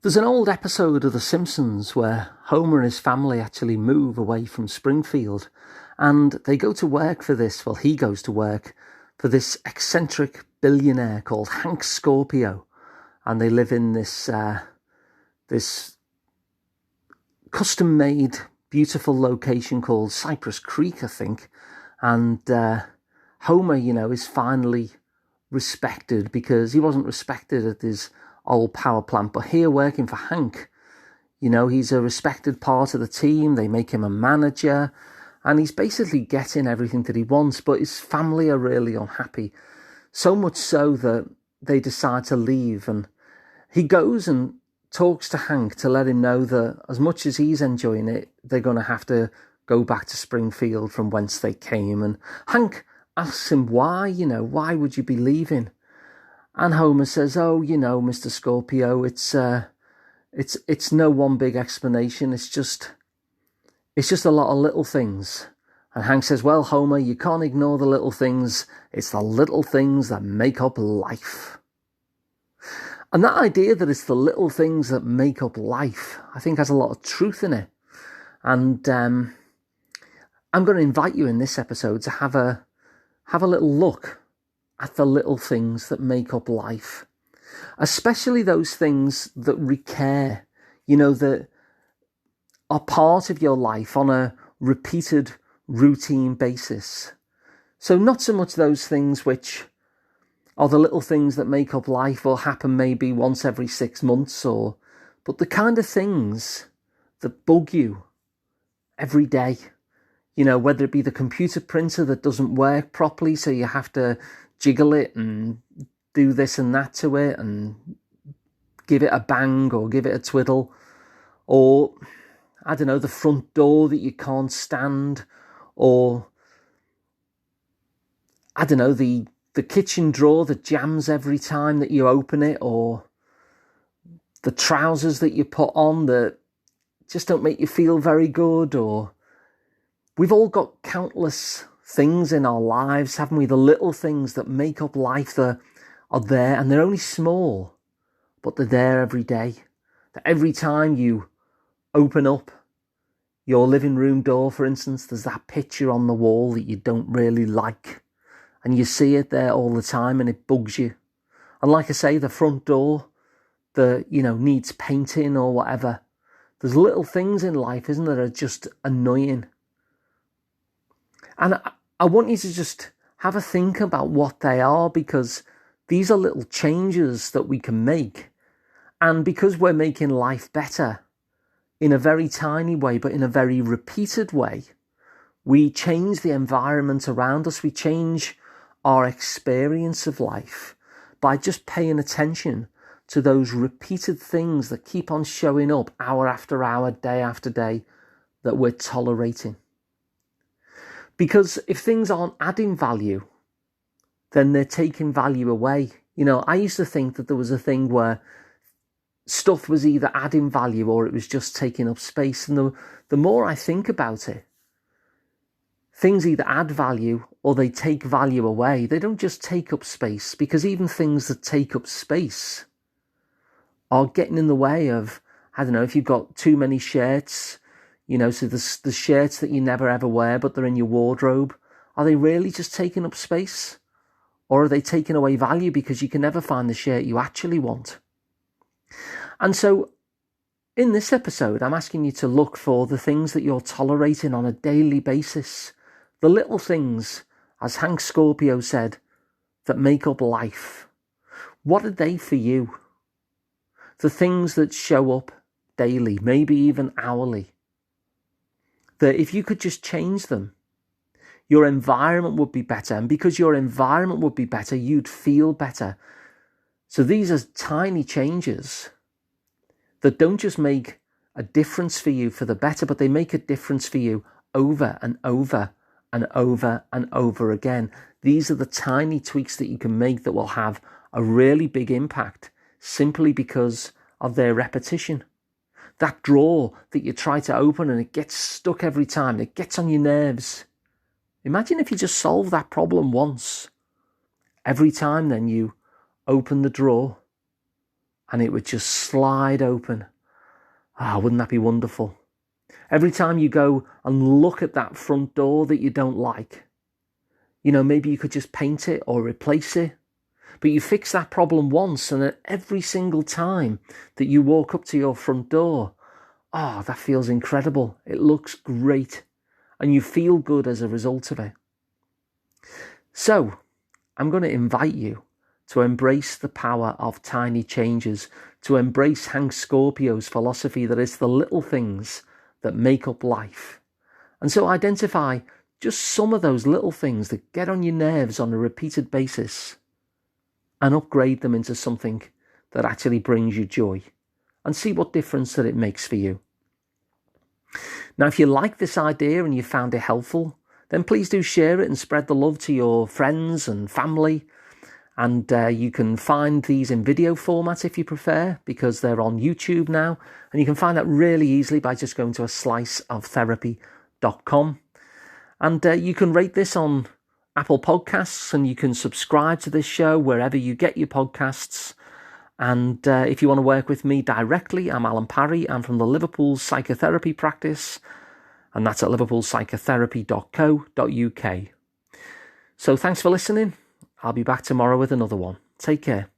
There's an old episode of The Simpsons where Homer and his family actually move away from Springfield, and they go to work for he goes to work for this eccentric billionaire called Hank Scorpio, and they live in this custom-made, beautiful location called Cypress Creek, I think, and Homer, is finally respected because he wasn't respected at his old power plant, but here working for Hank, he's a respected part of the team. They make him a manager and he's basically getting everything that he wants, but his family are really unhappy, so much so that they decide to leave. And he goes and talks to Hank to let him know that as much as he's enjoying it, they're going to have to go back to Springfield from whence they came. And Hank asks him why would you be leaving? And Homer says, Mr. Scorpio, it's no one big explanation. It's just a lot of little things. And Hank says, well, Homer, you can't ignore the little things. It's the little things that make up life. And that idea that it's the little things that make up life, I think has a lot of truth in it. And I'm going to invite you in this episode to have a little look at the little things that make up life, especially those things that recur, that are part of your life on a repeated routine basis. So not so much those things which are the little things that make up life or happen maybe once every 6 months, but the kind of things that bug you every day, whether it be the computer printer that doesn't work properly, so you have to jiggle it and do this and that to it and give it a bang or give it a twiddle, or the front door that you can't stand, or the kitchen drawer that jams every time that you open it, or the trousers that you put on that just don't make you feel very good. Or we've all got countless things in our lives, haven't we? The little things that make up life that are there, and they're only small, but they're there every day. That every time you open up your living room door, for instance, there's that picture on the wall that you don't really like, and you see it there all the time and it bugs you. And like I say, the front door that, needs painting or whatever. There's little things in life, isn't there, that are just annoying. And I want you to just have a think about what they are, because these are little changes that we can make. And because we're making life better in a very tiny way, but in a very repeated way, we change the environment around us. We change our experience of life by just paying attention to those repeated things that keep on showing up hour after hour, day after day, that we're tolerating. Because if things aren't adding value, then they're taking value away. I used to think that there was a thing where stuff was either adding value or it was just taking up space. And the more I think about it, things either add value or they take value away. They don't just take up space, because even things that take up space are getting in the way of, if you've got too many shirts, so the shirts that you never ever wear, but they're in your wardrobe. Are they really just taking up space? Or are they taking away value because you can never find the shirt you actually want? And so in this episode, I'm asking you to look for the things that you're tolerating on a daily basis. The little things, as Hank Scorpio said, that make up life. What are they for you? The things that show up daily, maybe even hourly. That if you could just change them, your environment would be better. And because your environment would be better, you'd feel better. So these are tiny changes that don't just make a difference for you for the better, but they make a difference for you over and over and over and over again. These are the tiny tweaks that you can make that will have a really big impact simply because of their repetition. That drawer that you try to open and it gets stuck every time, it gets on your nerves. Imagine if you just solve that problem once. Every time then you open the drawer and it would just slide open. Wouldn't that be wonderful? Every time you go and look at that front door that you don't like, maybe you could just paint it or replace it. But you fix that problem once, and at every single time that you walk up to your front door, that feels incredible. It looks great, and you feel good as a result of it. So, I'm going to invite you to embrace the power of tiny changes, to embrace Hank Scorpio's philosophy that it's the little things that make up life. And so identify just some of those little things that get on your nerves on a repeated basis and upgrade them into something that actually brings you joy, and see what difference that it makes for you. Now, if you like this idea and you found it helpful, then please do share it and spread the love to your friends and family. And you can find these in video format if you prefer, because they're on YouTube now. And you can find that really easily by just going to sliceoftherapy.com. And you can rate this on Apple Podcasts, and you can subscribe to this show wherever you get your podcasts. And if you want to work with me directly, I'm Alun Parry. I'm from the Liverpool Psychotherapy practice, and that's at liverpoolpsychotherapy.co.uk. So thanks for listening. I'll be back tomorrow with another one. Take care.